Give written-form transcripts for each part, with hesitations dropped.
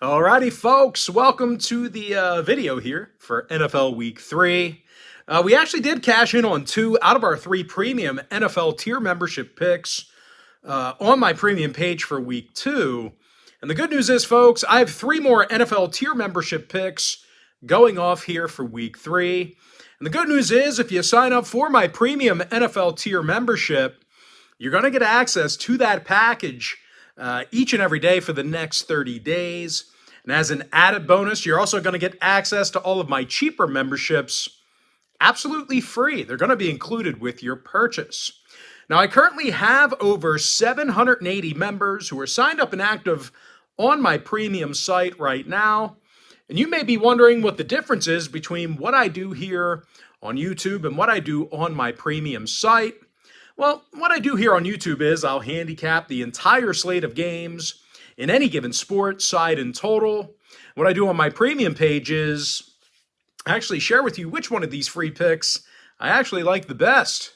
Alrighty, folks, welcome to the video here for NFL Week 3. We actually did cash in on 2 out of our 3 premium NFL tier membership picks on my premium page for Week 2. And the good news is, folks, I have 3 more NFL tier membership picks going off here for Week 3. And the good news is, if you sign up for my premium NFL tier membership, you're going to get access to that package each and every day for the next 30 days. And as an added bonus, you're also going to get access to all of my cheaper memberships absolutely free. They're going to be included with your purchase. Now, I currently have over 780 members who are signed up and active on my premium site right now. And you may be wondering what the difference is between what I do here on YouTube and what I do on my premium site. Well, what I do here on YouTube is I'll handicap the entire slate of games in any given sport, side and total. What I do on my premium page is I actually share with you which one of these free picks I actually like the best.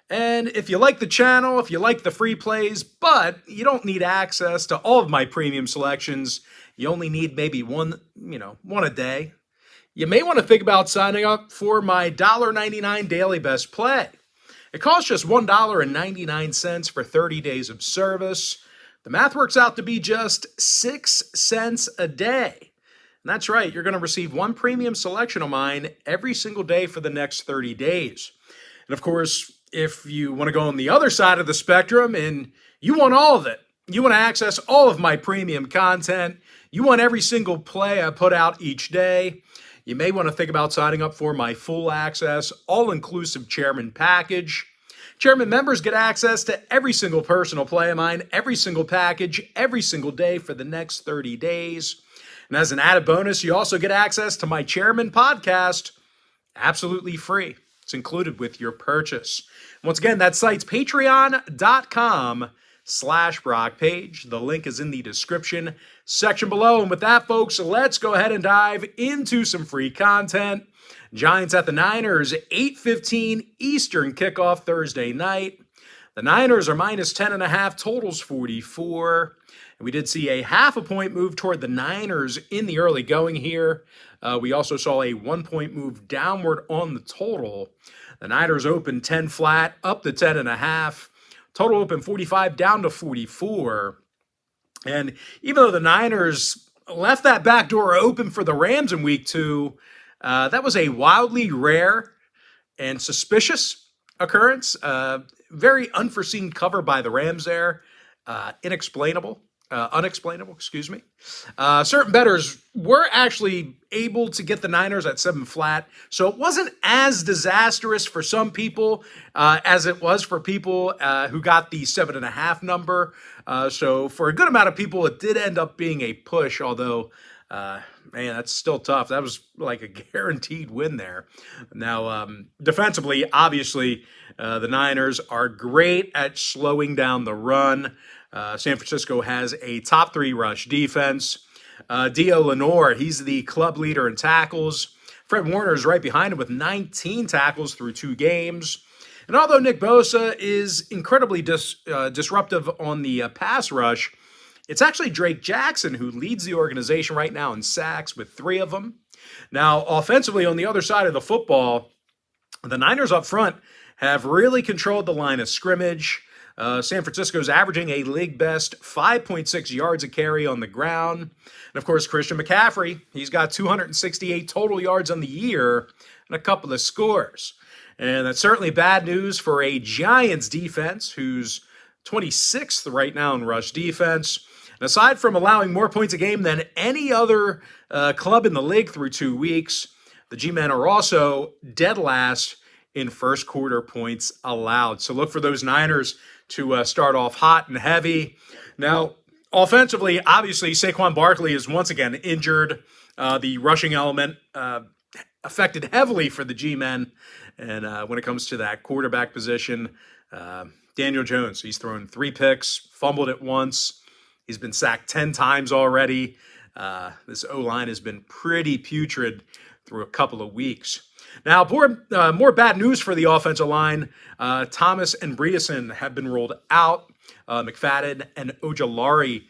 And if you like the channel, if you like the free plays, but you don't need access to all of my premium selections, you only need maybe one a day, you may want to think about signing up for my $1.99 daily best play. It costs just $1.99 for 30 days of service. The math works out to be just 6 cents a day. And that's right, you're going to receive one premium selection of mine every single day for the next 30 days. And of course, if you want to go on the other side of the spectrum and you want all of it, you want to access all of my premium content, you want every single play I put out each day, you may want to think about signing up for my full access, all-inclusive chairman package. Chairman members get access to every single personal play of mine, every single package, every single day for the next 30 days. And as an added bonus, you also get access to my Chairman podcast, absolutely free. It's included with your purchase. Once again, that site's patreon.com/BrockPage. The link is in the description section below. And with that, folks, let's go ahead and dive into some free content. Giants at the Niners, 8:15 Eastern kickoff Thursday night. The Niners are minus 10.5, totals 44. And we did see a half a point move toward the Niners in the early going here. We also saw a 1-point move downward on the total. The Niners opened 10 flat, up to 10.5. Total opened 45 down to 44. And even though the Niners left that back door open for the Rams in week 2, that was a wildly rare and suspicious occurrence. Very unforeseen cover by the Rams there. Unexplainable, excuse me. Certain bettors were actually able to get the Niners at 7 flat. So it wasn't as disastrous for some people as it was for people who got the 7.5 number. So for a good amount of people, it did end up being a push, although man, that's still tough. That was like a guaranteed win there. Now, defensively, obviously, the Niners are great at slowing down the run. San Francisco has a top 3 rush defense. Dio Lenore, he's the club leader in tackles. Fred Warner is right behind him with 19 tackles through 2 games. And although Nick Bosa is incredibly disruptive on the pass rush, it's actually Drake Jackson who leads the organization right now in sacks with 3 of them. Now, offensively, on the other side of the football, the Niners up front have really controlled the line of scrimmage. San Francisco's averaging a league-best 5.6 yards a carry on the ground. And, of course, Christian McCaffrey, he's got 268 total yards on the year and a couple of scores. And that's certainly bad news for a Giants defense who's 26th right now in rush defense. And aside from allowing more points a game than any other club in the league through 2 weeks, the G-Men are also dead last in first quarter points allowed. So look for those Niners to start off hot and heavy. Now, offensively, obviously, Saquon Barkley is once again injured. The rushing element affected heavily for the G-Men. And when it comes to that quarterback position, Daniel Jones, he's thrown 3 picks, fumbled it once. He's been sacked 10 times already. This O-line has been pretty putrid through a couple of weeks. Now, more bad news for the offensive line. Thomas and Bredeson have been ruled out. McFadden and Ojulari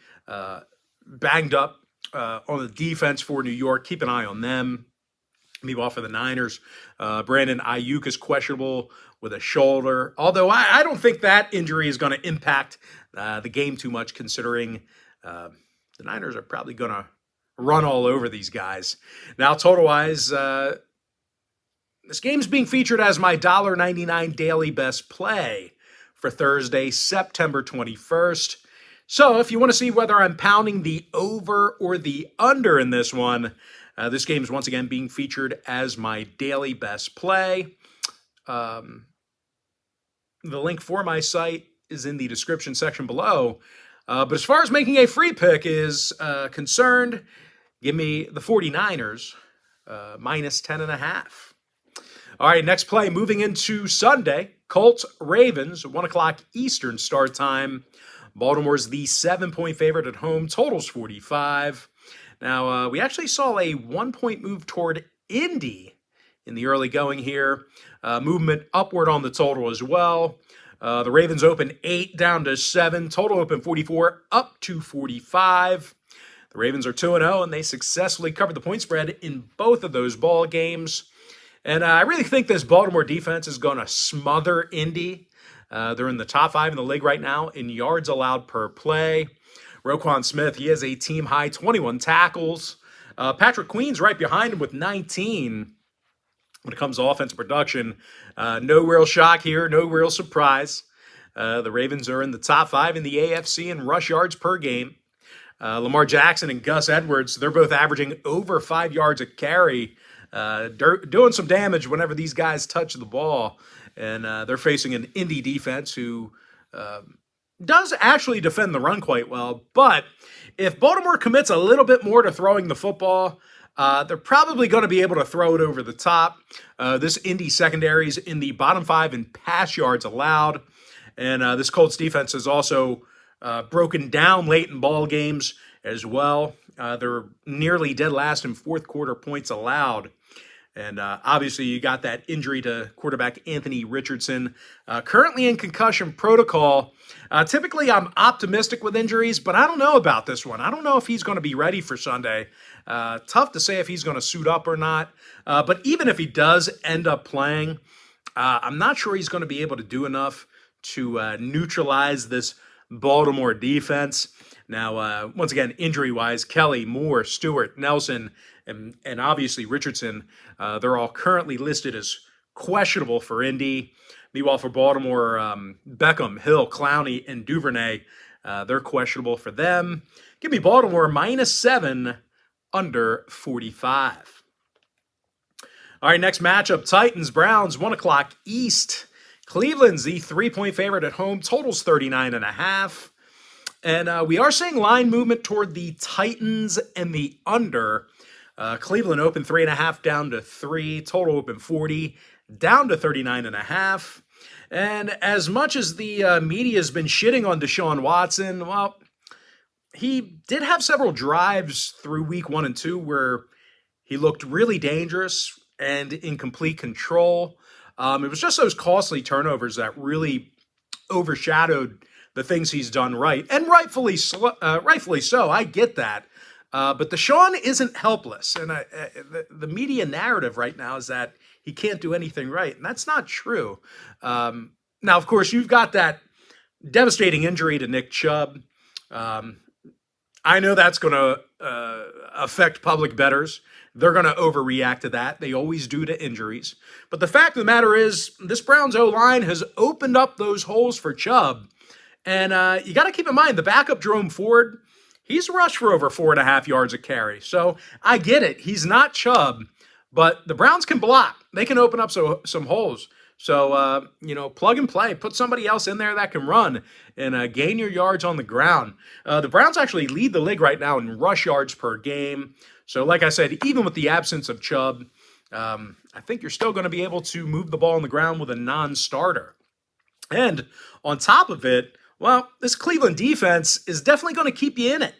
banged up on the defense for New York. Keep an eye on them. Meanwhile, for the Niners, Brandon Ayuk is questionable with a shoulder. Although I don't think that injury is going to impact the game too much, considering the Niners are probably going to run all over these guys. Now, total-wise, this game's being featured as my $1.99 daily best play for Thursday, September 21st. So if you want to see whether I'm pounding the over or the under in this one, this game is once again being featured as my daily best play. The link for my site is in the description section below. But as far as making a free pick is concerned, give me the 49ers minus 10.5. All right, next play, moving into Sunday, Colts, Ravens, 1 o'clock Eastern start time. Baltimore's the 7-point favorite at home, totals 45. Now, we actually saw a 1-point move toward Indy in the early going here. Movement upward on the total as well. The Ravens open 8 down to 7. Total open 44 up to 45. The Ravens are 2-0, and they successfully covered the point spread in both of those ball games. And I really think this Baltimore defense is going to smother Indy. They're in the top 5 in the league right now in yards allowed per play. Roquan Smith, he has a team-high 21 tackles. Patrick Queen's right behind him with 19. When it comes to offensive production, no real shock here, no real surprise. The Ravens are in the top 5 in the AFC in rush yards per game. Lamar Jackson and Gus Edwards, they're both averaging over 5 yards a carry, doing some damage whenever these guys touch the ball. And they're facing an Indy defense who does actually defend the run quite well. But if Baltimore commits a little bit more to throwing the football, they're probably going to be able to throw it over the top. This Indy secondary is in the bottom 5 in pass yards allowed. And this Colts defense is also broken down late in ball games as well. They're nearly dead last in fourth quarter points allowed. And obviously, you got that injury to quarterback Anthony Richardson, currently in concussion protocol. Typically, I'm optimistic with injuries, but I don't know about this one. I don't know if he's going to be ready for Sunday. Tough to say if he's going to suit up or not. But even if he does end up playing, I'm not sure he's going to be able to do enough to neutralize this Baltimore defense. Now, once again, injury-wise, Kelly, Moore, Stewart, Nelson, and obviously Richardson, they're all currently listed as questionable for Indy. Meanwhile, for Baltimore, Beckham, Hill, Clowney, and Duvernay, they're questionable for them. Give me Baltimore -7, under 45. All right, next matchup, Titans, Browns, 1 o'clock East. Cleveland's the 3-point favorite at home, totals 39.5. And we are seeing line movement toward the Titans and the under. Cleveland opened 3.5 down to 3. Total open 40 down to 39.5. And as much as the media has been shitting on Deshaun Watson, well, he did have several drives through week 1 and 2 where he looked really dangerous and in complete control. It was just those costly turnovers that really overshadowed the things he's done right, and rightfully so. I get that. But Deshaun isn't helpless, and the media narrative right now is that he can't do anything right, and that's not true. Now, of course, you've got that devastating injury to Nick Chubb. I know that's going to affect public bettors. They're going to overreact to that. They always do to injuries. But the fact of the matter is, this Browns O-line has opened up those holes for Chubb. And you got to keep in mind, the backup Jerome Ford, he's rushed for over 4.5 yards a carry. So I get it. He's not Chubb, but the Browns can block. They can open up some holes. So, plug and play. Put somebody else in there that can run and gain your yards on the ground. The Browns actually lead the league right now in rush yards per game. So, like I said, even with the absence of Chubb, I think you're still going to be able to move the ball on the ground with a non-starter. And on top of it, well, this Cleveland defense is definitely going to keep you in it.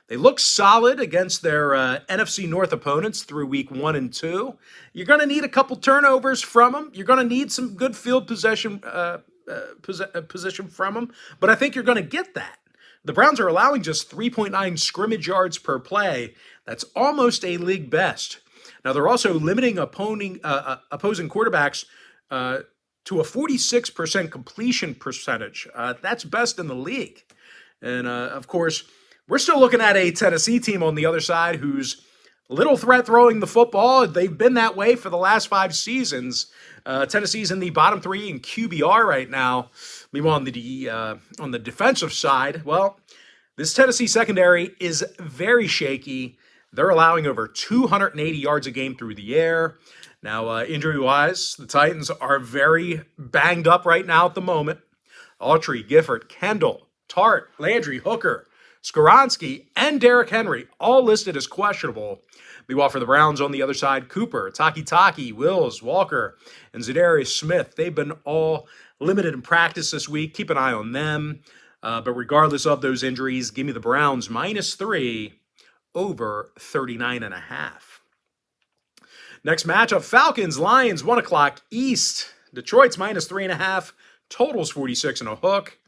They look solid against their NFC North opponents through week 1 and 2. You're going to need a couple turnovers from them. You're going to need some good field position from them. But I think you're going to get that The Browns are allowing just 3.9 scrimmage yards per play. That's almost a league best. Now, they're also limiting opposing quarterbacks to a 46% completion percentage. That's best in the league. And, of course, we're still looking at a Tennessee team on the other side who's little threat throwing the football. They've been that way for the last 5 seasons. Tennessee's in the bottom 3 in QBR right now. Meanwhile, on the defensive side, well, this Tennessee secondary is very shaky. They're allowing over 280 yards a game through the air. Now, injury-wise, the Titans are very banged up right now at the moment. Autry, Gifford, Kendall, Tart, Landry, Hooker, Skoronski, and Derrick Henry, all listed as questionable. Meanwhile, for the Browns on the other side, Cooper, Taki, Wills, Walker, and Zadarius Smith, they've been all limited in practice this week. Keep an eye on them. But regardless of those injuries, give me the Browns -3 over 39.5. Next matchup, Falcons, Lions, 1 o'clock East. Detroit's -3.5. Totals 46 and a hook.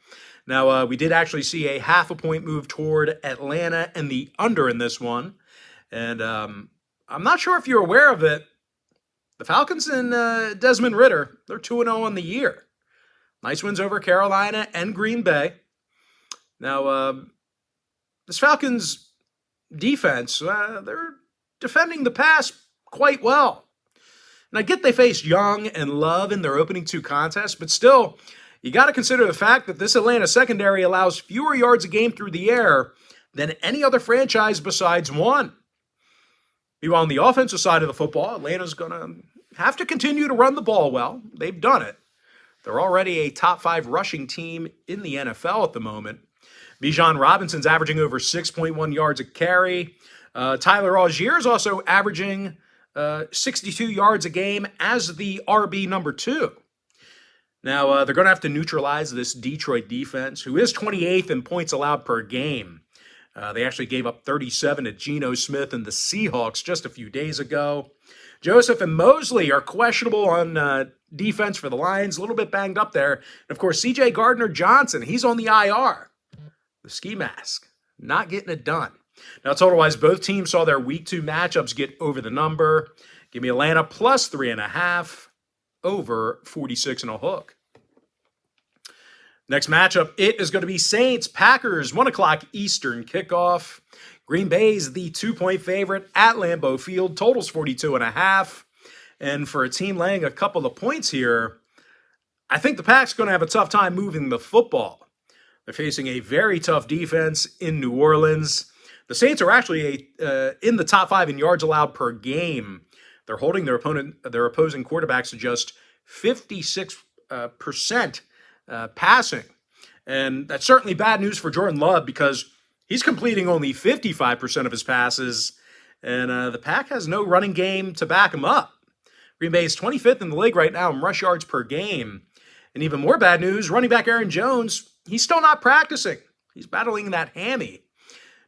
Now, we did actually see a 0.5 point move toward Atlanta and the under in this one. And I'm not sure if you're aware of it. The Falcons and Desmond Ridder, they're 2-0 on the year. Nice wins over Carolina and Green Bay. Now, this Falcons defense, they're defending the pass quite well. And I get they faced Young and Love in their opening 2 contests, but still, you got to consider the fact that this Atlanta secondary allows fewer yards a game through the air than any other franchise besides one. Meanwhile, on the offensive side of the football, Atlanta's going to have to continue to run the ball well. They've done it. They're already a top 5 rushing team in the NFL at the moment. Bijan Robinson's averaging over 6.1 yards a carry. Tyler Algier is also averaging 62 yards a game as the RB number 2. Now, they're going to have to neutralize this Detroit defense, who is 28th in points allowed per game. They actually gave up 37 to Geno Smith and the Seahawks just a few days ago. Joseph and Mosley are questionable on defense for the Lions, a little bit banged up there. And, of course, C.J. Gardner-Johnson, he's on the IR. The ski mask, not getting it done. Now, total-wise, both teams saw their Week 2 matchups get over the number. Give me Atlanta +3.5 over 46 and a hook. Next matchup, it is going to be Saints-Packers, 1 o'clock Eastern kickoff. Green Bay's the 2-point favorite at Lambeau Field. Totals 42.5. And for a team laying a couple of points here, I think the Pack's going to have a tough time moving the football. They're facing a very tough defense in New Orleans. The Saints are actually in the top 5 in yards allowed per game. They're holding their opposing quarterbacks to just 56% passing. And that's certainly bad news for Jordan Love because he's completing only 55% of his passes, and the Pack has no running game to back him up. Green Bay is 25th in the league right now in rush yards per game. And even more bad news, running back Aaron Jones, he's still not practicing. He's battling that hammy.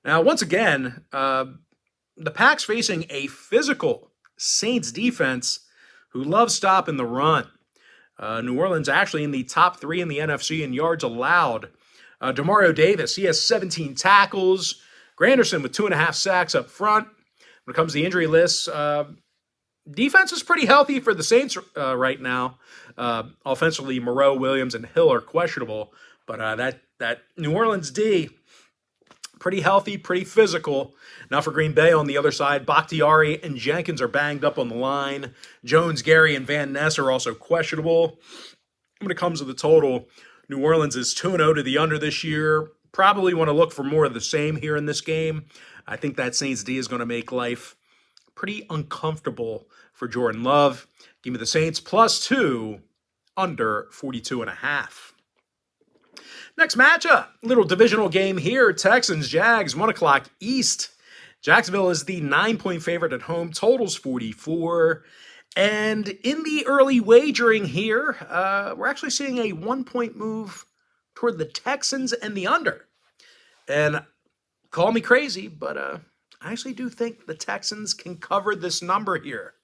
Now, once again, the Pack's facing a physical Saints defense who loves stopping the run. New Orleans actually in the top 3 in the NFC in yards allowed. Demario Davis, he has 17 tackles. Granderson with 2.5 sacks up front. When it comes to the injury list, defense is pretty healthy for the Saints right now. Offensively, Moreau, Williams, and Hill are questionable. But that New Orleans D, pretty healthy, pretty physical. Now for Green Bay on the other side, Bakhtiari and Jenkins are banged up on the line. Jones, Gary, and Van Ness are also questionable. When it comes to the total, New Orleans is 2-0 to the under this year. Probably want to look for more of the same here in this game. I think that Saints D is going to make life pretty uncomfortable for Jordan Love. Give me the Saints +2, under 42.5. Next matchup, little divisional game here. Texans, Jags, 1 o'clock East. Jacksonville is the 9-point favorite at home. Totals 44. And in the early wagering here, we're actually seeing a 1-point move toward the Texans and the under. And call me crazy, but I actually do think the Texans can cover this number here.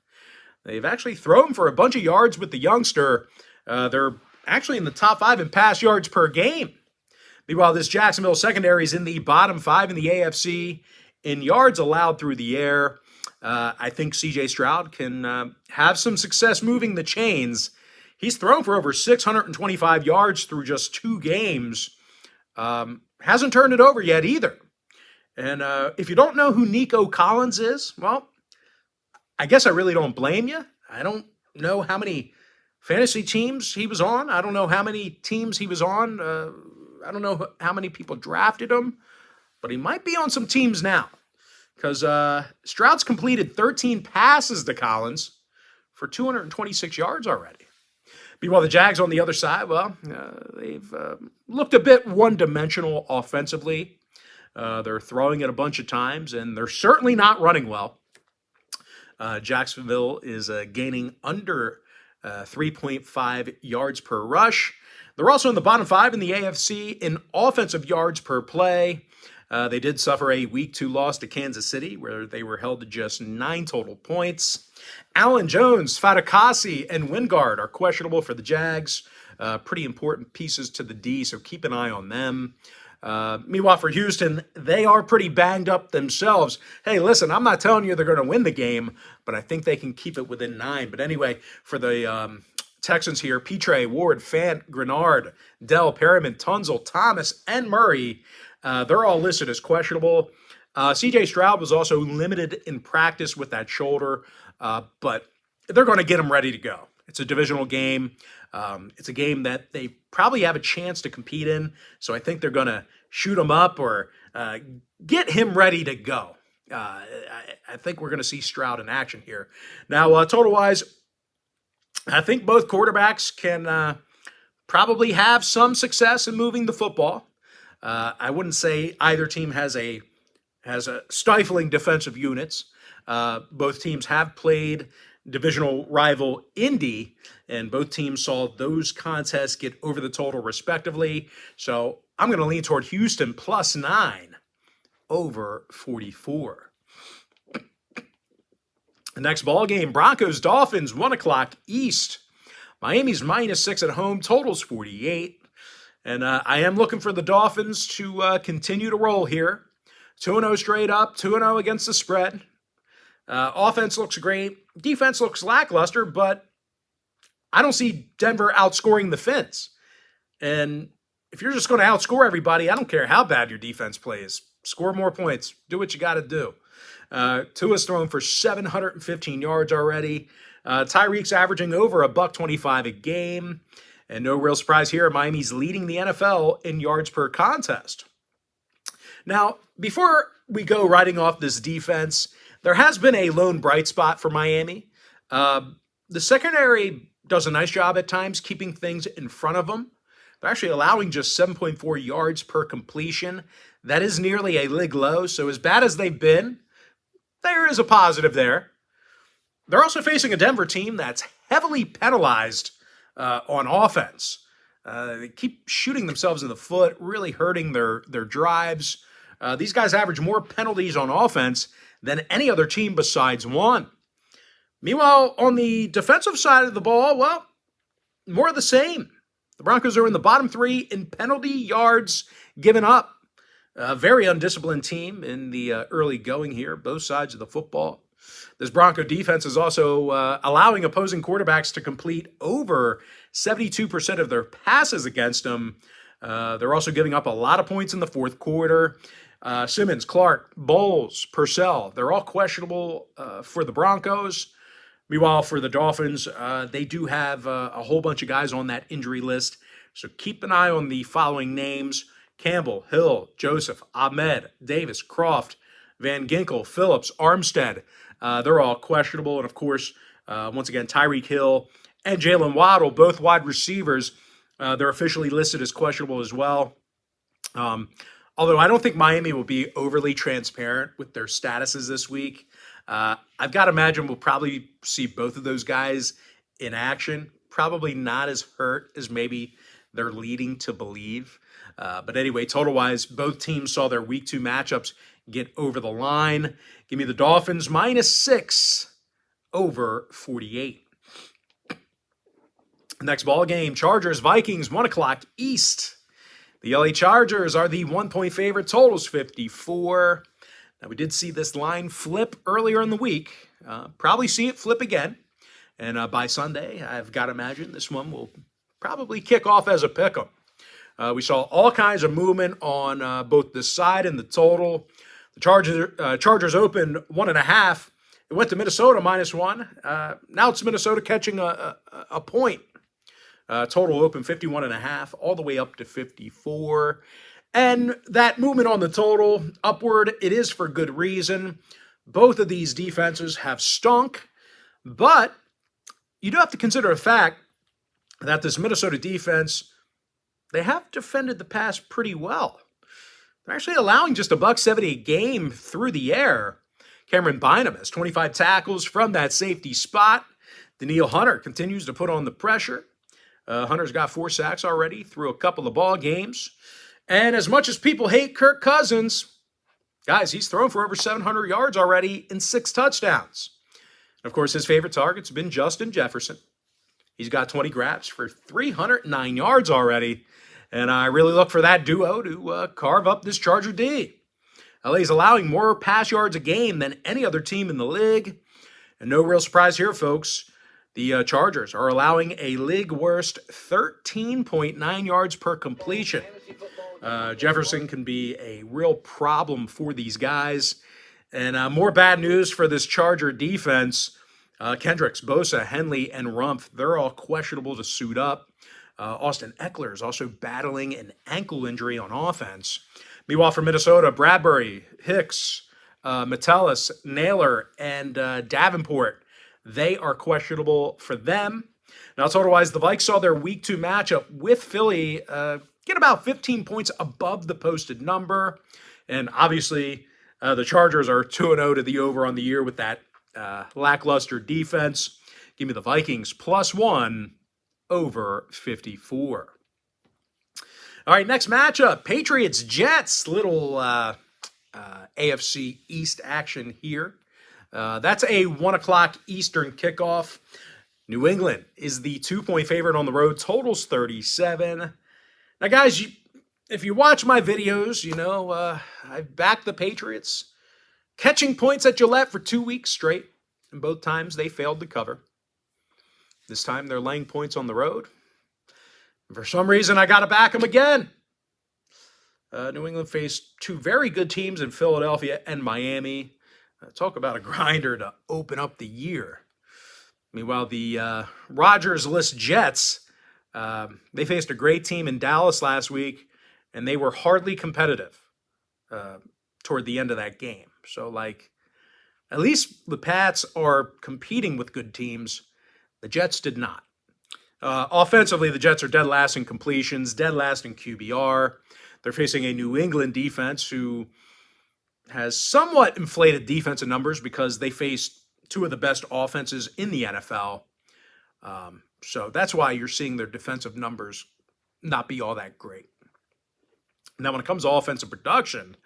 They've actually thrown for a bunch of yards with the youngster. They're actually in the top 5 in pass yards per game. Meanwhile, this Jacksonville secondary is in the bottom 5 in the AFC in yards allowed through the air. I think C.J. Stroud can have some success moving the chains. He's thrown for over 625 yards through just 2 games. Hasn't turned it over yet either. And if you don't know who Nico Collins is, well, I guess I really don't blame you. I don't know how many fantasy teams he was on. I don't know how many teams he was on. I don't know how many people drafted him, but he might be on some teams now because Stroud's completed 13 passes to Collins for 226 yards already. Meanwhile, the Jags on the other side, well, they've looked a bit one-dimensional offensively. They're throwing it a bunch of times, and they're certainly not running well. Jacksonville is gaining under 3.5 yards per rush. They're also in the bottom 5 in the AFC in offensive yards per play. They did suffer a Week 2 loss to Kansas City, where they were held to just 9 total points. Allen Jones, Fatukasi, and Wingard are questionable for the Jags. Pretty important pieces to the D, so keep an eye on them. Meanwhile, for Houston, they are pretty banged up themselves. Hey, listen, I'm not telling you they're going to win the game, but I think they can keep it within 9. But anyway, for the Texans here, Petre, Ward, Fant, Grenard, Dell, Perriman, Tunzel, Thomas, and Murray, they're all listed as questionable. C.J. Stroud was also limited in practice with that shoulder, but they're going to get him ready to go. It's a divisional game. It's a game that they probably have a chance to compete in, so I think they're going to shoot him up or get him ready to go. I think we're going to see Stroud in action here. Now, total-wise, I think both quarterbacks can probably have some success in moving the football. I wouldn't say either team has a stifling defensive units. Both teams have played divisional rival Indy, and both teams saw those contests get over the total respectively. So I'm going to lean toward Houston plus 9 over 44. The next ball game, Broncos Dolphins, 1 o'clock East. Miami's -6 at home, totals 48. And I am looking for the Dolphins to continue to roll here. 2-0 straight up, 2-0 against the spread. Offense looks great. Defense looks lackluster, but I don't see Denver outscoring the Fins. And if you're just going to outscore everybody, I don't care how bad your defense plays. Score more points. Do what you got to do. Tua's thrown for 715 yards already. Tyreek's averaging over $125 a game. And no real surprise here, Miami's leading the NFL in yards per contest. Now, before we go writing off this defense, there has been a lone bright spot for Miami. The secondary does a nice job at times keeping things in front of them. They're actually allowing just 7.4 yards per completion. That is nearly a league low, so as bad as they've been, there is a positive there. They're also facing a Denver team that's heavily penalized on offense. They keep shooting themselves in the foot, really hurting their drives. These guys average more penalties on offense than any other team besides one. Meanwhile, on the defensive side of the ball, well, more of the same. The Broncos are in the bottom 3 in penalty yards given up. A very undisciplined team in the early going here, both sides of the football. This Bronco defense is also allowing opposing quarterbacks to complete over 72% of their passes against them. They're also giving up a lot of points in the fourth quarter. Simmons, Clark, Bowles, Purcell, they're all questionable for the Broncos. Meanwhile, for the Dolphins, they do have a whole bunch of guys on that injury list. So keep an eye on the following names: Campbell, Hill, Joseph, Ahmed, Davis, Croft, Van Ginkel, Phillips, Armstead. They're all questionable. And, of course, once again, Tyreek Hill and Jalen Waddle, both wide receivers, they're officially listed as questionable as well. Although I don't think Miami will be overly transparent with their statuses this week. I've got to imagine we'll probably see both of those guys in action. Probably not as hurt as maybe they're leading to believe. But anyway, total-wise, both teams saw their Week 2 matchups get over the line. Give me the Dolphins -6 over 48. Next ball game, Chargers, Vikings, 1 o'clock East. The LA Chargers are the 1-point favorite. Total's 54. Now, we did see this line flip earlier in the week. Probably see it flip again. And by Sunday, I've got to imagine this one will probably kick off as a pick'em. We saw all kinds of movement on both the side and the total. The Chargers opened 1.5. It went to Minnesota -1. Now it's Minnesota catching a point. Total open 51.5, all the way up to 54. And that movement on the total upward, it is for good reason. Both of these defenses have stunk, but you do have to consider the fact that this Minnesota defense, they have defended the pass pretty well. They're actually allowing just $170 a game through the air. Cameron Bynum has 25 tackles from that safety spot. Danielle Hunter continues to put on the pressure. Hunter's got 4 sacks already through a couple of ball games. And as much as people hate Kirk Cousins, guys, he's thrown for over 700 yards already in 6 touchdowns. And of course, his favorite target's been Justin Jefferson. He's got 20 grabs for 309 yards already. And I really look for that duo to carve up this Charger D. LA's allowing more pass yards a game than any other team in the league. And no real surprise here, folks. The Chargers are allowing a league-worst 13.9 yards per completion. Jefferson can be a real problem for these guys. And more bad news for this Charger defense. Kendricks, Bosa, Henley, and Rumpf, they're all questionable to suit up. Austin Eckler is also battling an ankle injury on offense. Meanwhile, for Minnesota, Bradbury, Hicks, Metellus, Naylor, and Davenport, they are questionable for them. Now, total-wise, the Vikes saw their Week 2 matchup with Philly get about 15 points above the posted number. And obviously, the Chargers are 2-0 to the over on the year with that lackluster defense. Give me the Vikings +1 over 54. All right, next matchup, Patriots-Jets. Little AFC East action here. That's a 1 o'clock Eastern kickoff. New England is the 2-point favorite on the road. Total's 37. Now, guys, if you watch my videos, you know I've backed the Patriots catching points at Gillette for 2 weeks straight, and both times they failed to cover. This time they're laying points on the road. And for some reason, I got to back them again. New England faced 2 very good teams in Philadelphia and Miami. Talk about a grinder to open up the year. Meanwhile, the Rodgers-less Jets, they faced a great team in Dallas last week, and they were hardly competitive toward the end of that game. So, at least the Pats are competing with good teams. The Jets did not. Offensively, the Jets are dead last in completions, dead last in QBR. They're facing a New England defense who has somewhat inflated defensive numbers because they faced 2 of the best offenses in the NFL. So that's why you're seeing their defensive numbers not be all that great. Now, when it comes to offensive production,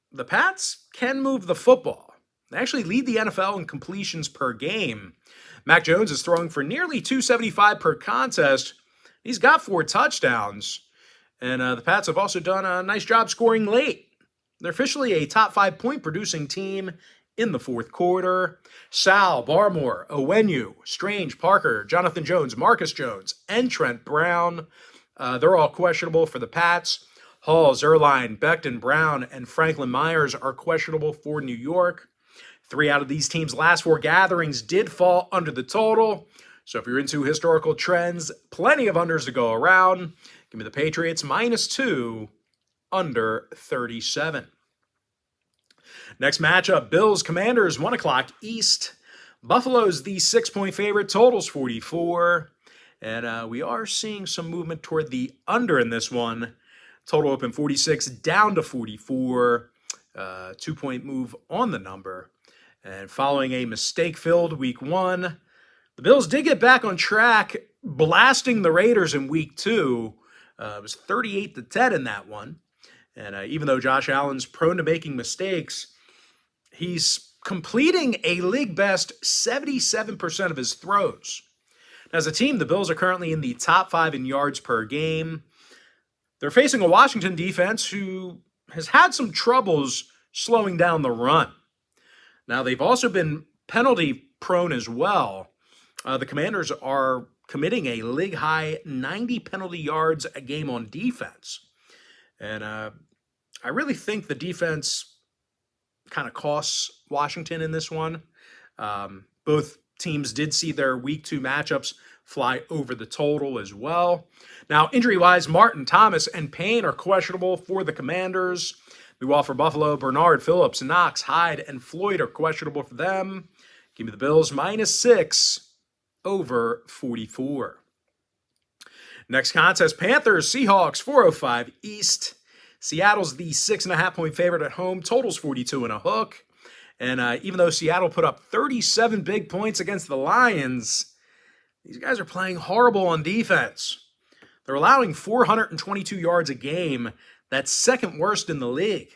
the Pats can move the football. They actually lead the NFL in completions per game. Mac Jones is throwing for nearly 275 per contest. He's got 4 touchdowns. And the Pats have also done a nice job scoring late. They're officially a top 5 point producing team in the fourth quarter. Sal, Barmore, Owenu, Strange, Parker, Jonathan Jones, Marcus Jones, and Trent Brown. They're all questionable for the Pats. Hall, Zerline, Becton, Brown, and Franklin Myers are questionable for New York. 3 out of these teams' last 4 gatherings did fall under the total. So if you're into historical trends, plenty of unders to go around. Give me the Patriots -2 under 37. Next matchup, Bills Commanders, 1 o'clock East. Buffalo's the 6-point favorite, totals 44. And we are seeing some movement toward the under in this one. Total open 46 down to 44. 2-point move on the number. And following a mistake-filled week 1, the Bills did get back on track, blasting the Raiders in week 2. It was 38-10 in that one. And even though Josh Allen's prone to making mistakes, he's completing a league-best 77% of his throws. As a team, the Bills are currently in the top 5 in yards per game. They're facing a Washington defense who has had some troubles slowing down the run. Now, they've also been penalty prone as well. The Commanders are committing a league-high 90 penalty yards a game on defense. And I really think the defense kind of costs Washington in this one. Both teams did see their week 2 matchups fly over the total as well. Now, injury-wise, Martin, Thomas, and Payne are questionable for the Commanders. Meanwhile, for Buffalo, Bernard, Phillips, Knox, Hyde, and Floyd are questionable for them. Give me the Bills -6 over 44. Next contest, Panthers, Seahawks, 405 East. Seattle's the 6.5-point favorite at home. Total's 42 and a hook. And even though Seattle put up 37 big points against the Lions, these guys are playing horrible on defense. They're allowing 422 yards a game. That's second worst in the league.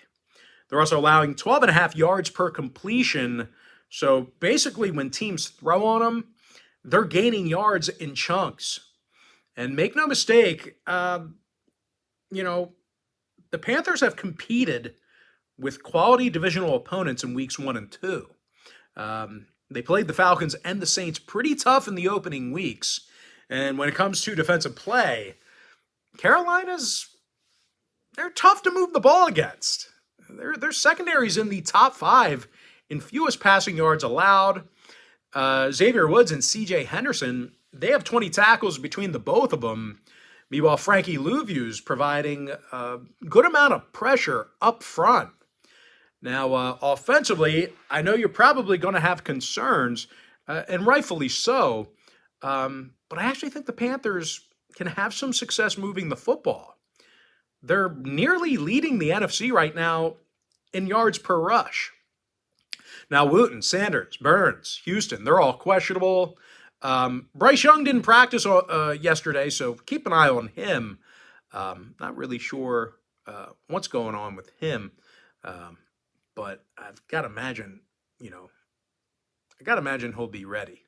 They're also allowing 12.5 yards per completion. So basically, when teams throw on them, they're gaining yards in chunks. And make no mistake, the Panthers have competed with quality divisional opponents in weeks 1 and 2. They played the Falcons and the Saints pretty tough in the opening weeks. And when it comes to defensive play, they're tough to move the ball against. Their secondary's in the top 5 in fewest passing yards allowed. Xavier Woods and C.J. Henderson, they have 20 tackles between the both of them. Meanwhile, Frankie Louview's providing a good amount of pressure up front. Now, offensively, I know you're probably going to have concerns, and rightfully so, but I actually think the Panthers can have some success moving the football. They're nearly leading the NFC right now in yards per rush. Now, Wooten, Sanders, Burns, Houston, they're all questionable. Bryce Young didn't practice yesterday, so keep an eye on him. Not really sure what's going on with him, but I've got to imagine, he'll be ready.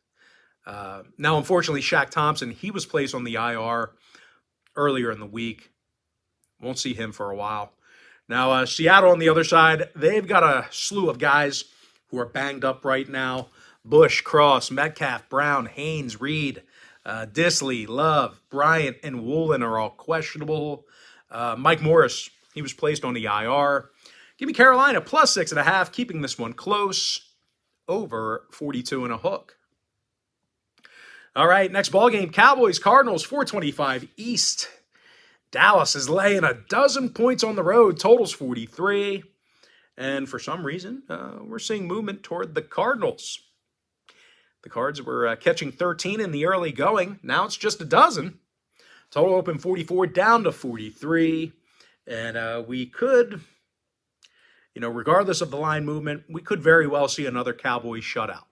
Now, unfortunately, Shaq Thompson, he was placed on the IR earlier in the week. Won't see him for a while. Now, Seattle on the other side, they've got a slew of guys who are banged up right now. Bush, Cross, Metcalf, Brown, Haynes, Reed, Disley, Love, Bryant, and Woolen are all questionable. Mike Morris, he was placed on the IR. Give me Carolina +6.5, keeping this one close, over 42 and a hook. All right, next ball game, Cowboys, Cardinals, 425 East. Dallas is laying 12 points on the road. Total's 43. And for some reason, we're seeing movement toward the Cardinals. The Cards were catching 13 in the early going. Now it's just 12. Total open 44 down to 43. And we could, regardless of the line movement, we could very well see another Cowboys shutout.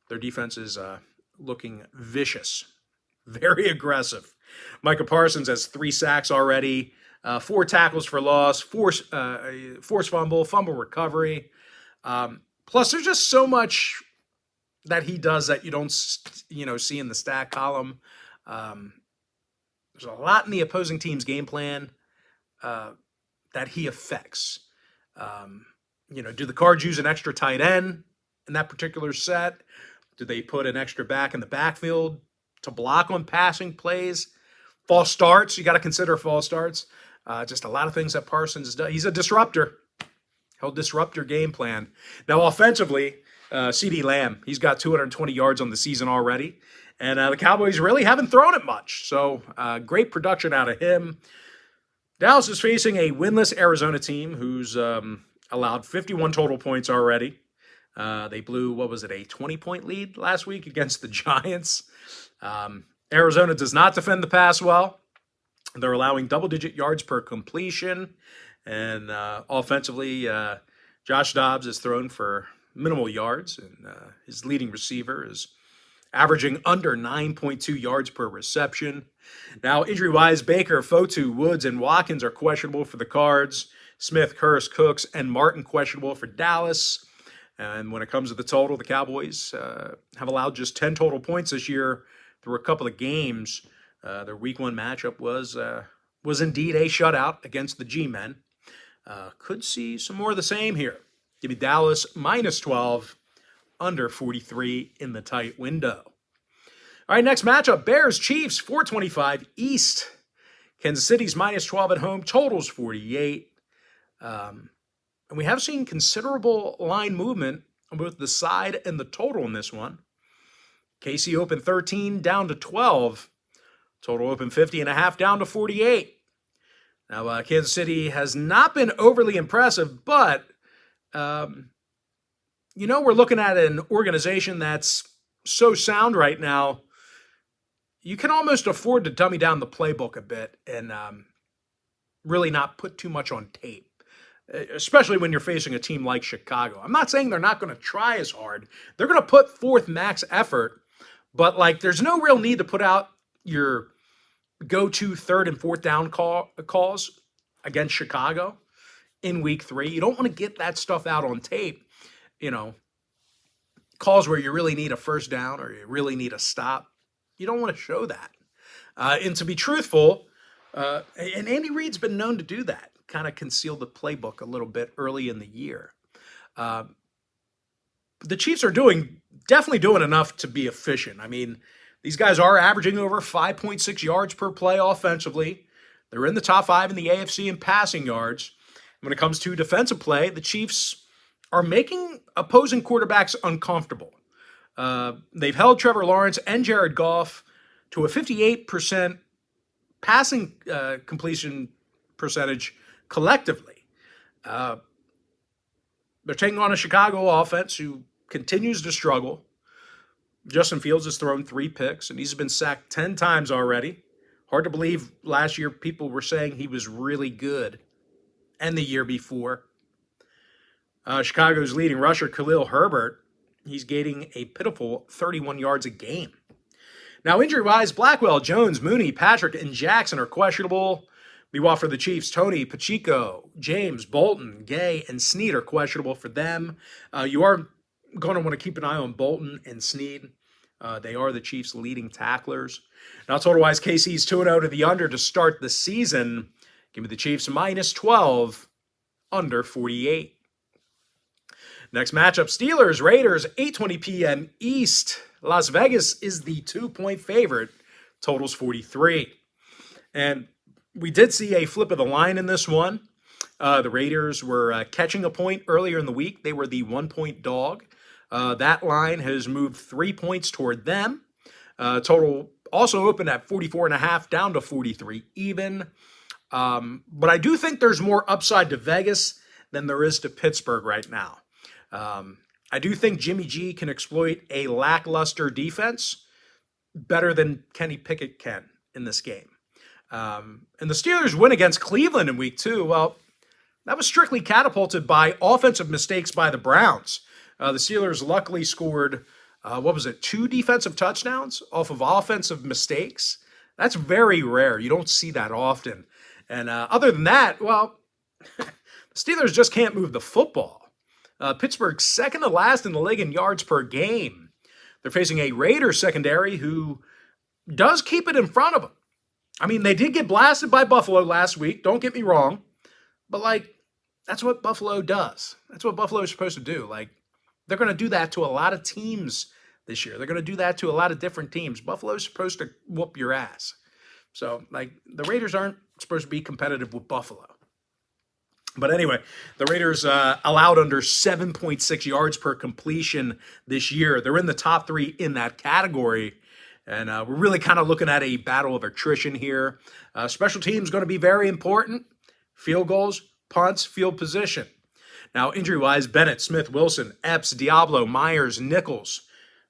Their defense is looking vicious, very aggressive. Micah Parsons has 3 sacks already, 4 tackles for loss, forced fumble recovery. Plus, there's just so much that he does that you don't, see in the stat column. There's a lot in the opposing team's game plan that he affects. Do the Cards use an extra tight end in that particular set? Do they put an extra back in the backfield to block on passing plays? False starts, you got to consider false starts. Just a lot of things that Parsons does. He's a disruptor. He'll disrupt your game plan. Now, offensively, CeeDee Lamb, he's got 220 yards on the season already. And the Cowboys really haven't thrown it much. So great production out of him. Dallas is facing a winless Arizona team who's allowed 51 total points already. They blew, a 20-point lead last week against the Giants. Arizona does not defend the pass well. They're allowing double-digit yards per completion. And offensively, Josh Dobbs is thrown for minimal yards. And his leading receiver is averaging under 9.2 yards per reception. Now, injury-wise, Baker, Fotu, Woods, and Watkins are questionable for the Cards. Smith, Hurst, Cooks, and Martin questionable for Dallas. And when it comes to the total, the Cowboys have allowed just 10 total points this year through a couple of games. Their Week 1 matchup was was indeed a shutout against the G-Men. Could see some more of the same here. Give me Dallas minus 12, under 43 in the tight window. All right, next matchup, Bears-Chiefs, 425 East. Kansas City's minus 12 at home, totals 48. And we have seen considerable line movement on both the side and the total in this one. KC opened 13, down to 12. Total opened 50.5, down to 48. Now, Kansas City has not been overly impressive, but, we're looking at an organization that's so sound right now, you can almost afford to dummy down the playbook a bit and really not put too much on tape, especially when you're facing a team like Chicago. I'm not saying they're not going to try as hard. They're going to put forth max effort, but, there's no real need to put out your go-to third and fourth down calls against Chicago in week 3. You don't want to get that stuff out on tape, calls where you really need a first down or you really need a stop. You don't want to show that. And to be truthful, and Andy Reid's been known to do that, kind of conceal the playbook a little bit early in the year. The Chiefs are definitely doing enough to be efficient. I mean, these guys are averaging over 5.6 yards per play offensively. They're in the top 5 in the AFC in passing yards. When it comes to defensive play, the Chiefs are making opposing quarterbacks uncomfortable. They've held Trevor Lawrence and Jared Goff to a 58% passing completion percentage collectively. They're taking on a Chicago offense who continues to struggle. Justin Fields has thrown 3 picks, and he's been sacked 10 times already. Hard to believe last year people were saying he was really good, and the year before. Chicago's leading rusher, Khalil Herbert, he's gaining a pitiful 31 yards a game. Now, injury-wise, Blackwell, Jones, Mooney, Patrick, and Jackson are questionable. Meanwhile, for the Chiefs, Tony, Pacheco, James, Bolton, Gay, and Snead are questionable for them. You are going to want to keep an eye on Bolton and Snead. They are the Chiefs' leading tacklers. Now, total-wise, KC's 2-0 to the under to start the season. Give me the Chiefs minus 12, under 48. Next matchup, Steelers, Raiders, 8:20 p.m. East. Las Vegas is the 2-point favorite. Totals 43. And we did see a flip of the line in this one. The Raiders were catching a point earlier in the week. They were the 1-point dog. That line has moved 3 points toward them. Total also opened at 44.5, down to 43 even. But I do think there's more upside to Vegas than there is to Pittsburgh right now. I do think Jimmy G can exploit a lackluster defense better than Kenny Pickett can in this game. And the Steelers win against Cleveland in week 2. Well, that was strictly catapulted by offensive mistakes by the Browns. The Steelers luckily scored, 2 defensive touchdowns off of offensive mistakes. That's very rare. You don't see that often. And other than that, well, the Steelers just can't move the football. Pittsburgh's second to last in the league in yards per game. They're facing a Raiders secondary who does keep it in front of them. I mean, they did get blasted by Buffalo last week, don't get me wrong. But, that's what Buffalo does. That's what Buffalo is supposed to do. They're going to do that to a lot of teams this year. They're going to do that to a lot of different teams. Buffalo's supposed to whoop your ass. So, the Raiders aren't supposed to be competitive with Buffalo. But anyway, the Raiders allowed under 7.6 yards per completion this year. They're in the top 3 in that category. And we're really kind of looking at a battle of attrition here. Special teams going to be very important. Field goals, punts, field position. Now, injury-wise, Bennett, Smith, Wilson, Epps, Diablo, Myers, Nichols.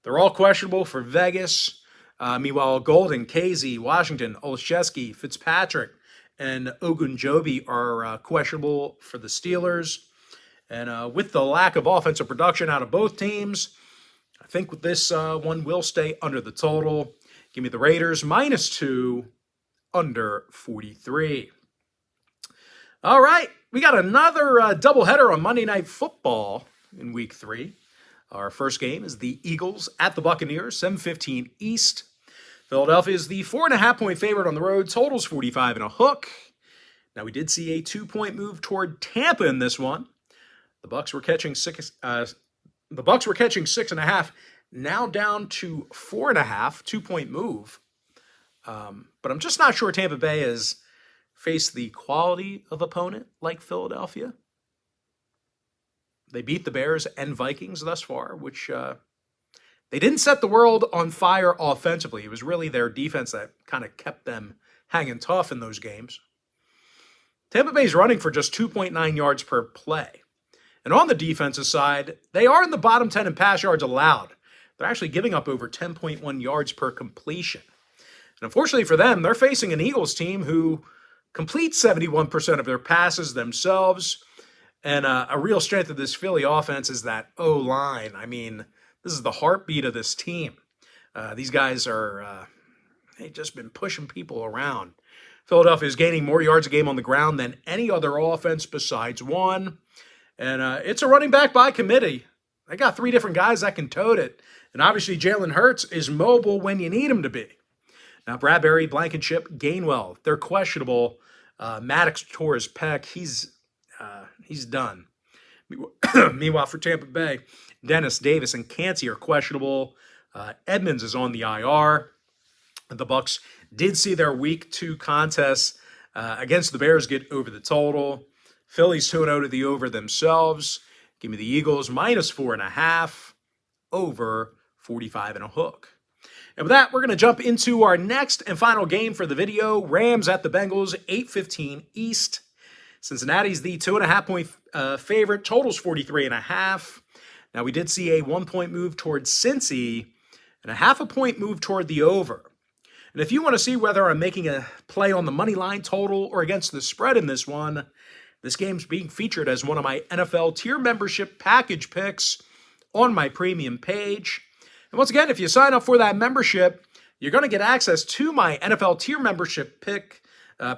They're all questionable for Vegas. Meanwhile, Golden, Casey, Washington, Olszewski, Fitzpatrick, and Ogunjobi are questionable for the Steelers. And with the lack of offensive production out of both teams, I think this one will stay under the total. Give me the Raiders minus 2, under 43. All right, we got another doubleheader on Monday Night Football in Week 3. Our first game is the Eagles at the Buccaneers, 7:15 East. Philadelphia is the 4.5-point favorite on the road. Totals 45 and a hook. Now, we did see a 2-point move toward Tampa in this one. The Bucs were catching 6.5, now down to 4.5, 2-point move. But I'm just not sure Tampa Bay has faced the quality of opponent like Philadelphia. They beat the Bears and Vikings thus far, which they didn't set the world on fire offensively. It was really their defense that kind of kept them hanging tough in those games. Tampa Bay's running for just 2.9 yards per play. And on the defensive side, they are in the bottom 10 in pass yards allowed. They're actually giving up over 10.1 yards per completion. And unfortunately for them, they're facing an Eagles team who completes 71% of their passes themselves. And a real strength of this Philly offense is that O-line. I mean, this is the heartbeat of this team. These guys are, they've just been pushing people around. Philadelphia is gaining more yards a game on the ground than any other offense besides one. And it's a running back by committee. They got 3 different guys that can tote it. And obviously Jalen Hurts is mobile when you need him to be. Now, Bradbury, Blankenship, Gainwell, they're questionable. Maddox tore his pec. He's done. Meanwhile, for Tampa Bay, Dennis, Davis, and Kancey are questionable. Edmonds is on the IR. The Bucs did see their week 2 contests against the Bears get over the total. Philly's 2-0 to the over themselves. Give me the Eagles -4.5 over 45.5. And with that, we're going to jump into our next and final game for the video. Rams at the Bengals, 8:15 East. Cincinnati's the 2.5-point favorite. Total's 43.5. Now, we did see a 1-point move towards Cincy and a 0.5-point move toward the over. And if you want to see whether I'm making a play on the money line total or against the spread in this one, this game's being featured as one of my NFL tier membership package picks on my premium page. And once again, if you sign up for that membership, you're going to get access to my NFL tier membership pick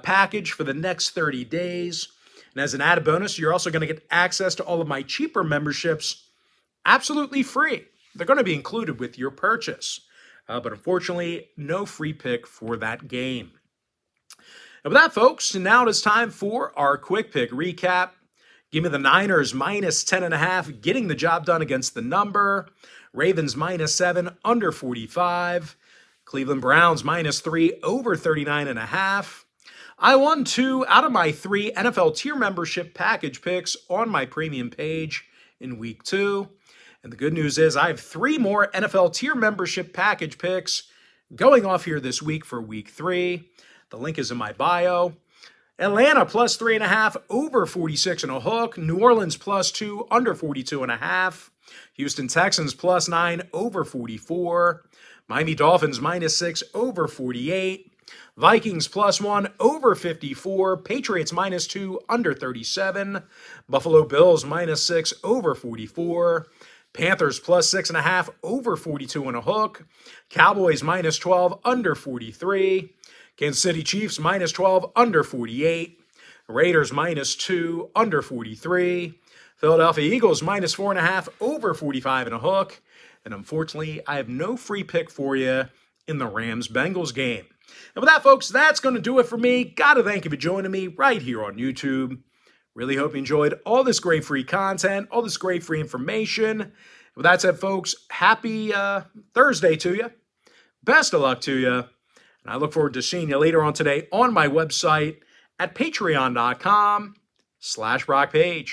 package for the next 30 days. And as an added bonus, you're also going to get access to all of my cheaper memberships absolutely free. They're going to be included with your purchase. But unfortunately, no free pick for that game. And with that, folks, now it is time for our quick pick recap. Give me the Niners -10.5, getting the job done against the number. Ravens -7, under 45. Cleveland Browns -3, over 39.5. I won 2 out of my 3 NFL tier membership package picks on my premium page in week 2. And the good news is I have 3 more NFL tier membership package picks going off here this week for week 3. The link is in my bio. Atlanta +3.5, over 46.5. New Orleans +2, under 42.5. Houston Texans +9, over 44. Miami Dolphins -6, over 48. Vikings +1, over 54. Patriots -2, under 37. Buffalo Bills -6, over 44. Panthers +6.5, over 42.5. Cowboys -12, under 43. Kansas City Chiefs -12, under 48. Raiders -2, under 43. Philadelphia Eagles -4.5, over 45.5. And unfortunately, I have no free pick for you in the Rams-Bengals game. And with that, folks, that's going to do it for me. Got to thank you for joining me right here on YouTube. Really hope you enjoyed all this great free content, all this great free information. With that said, folks, happy Thursday to you. Best of luck to you. And I look forward to seeing you later on today on my website at patreon.com/BrockPage.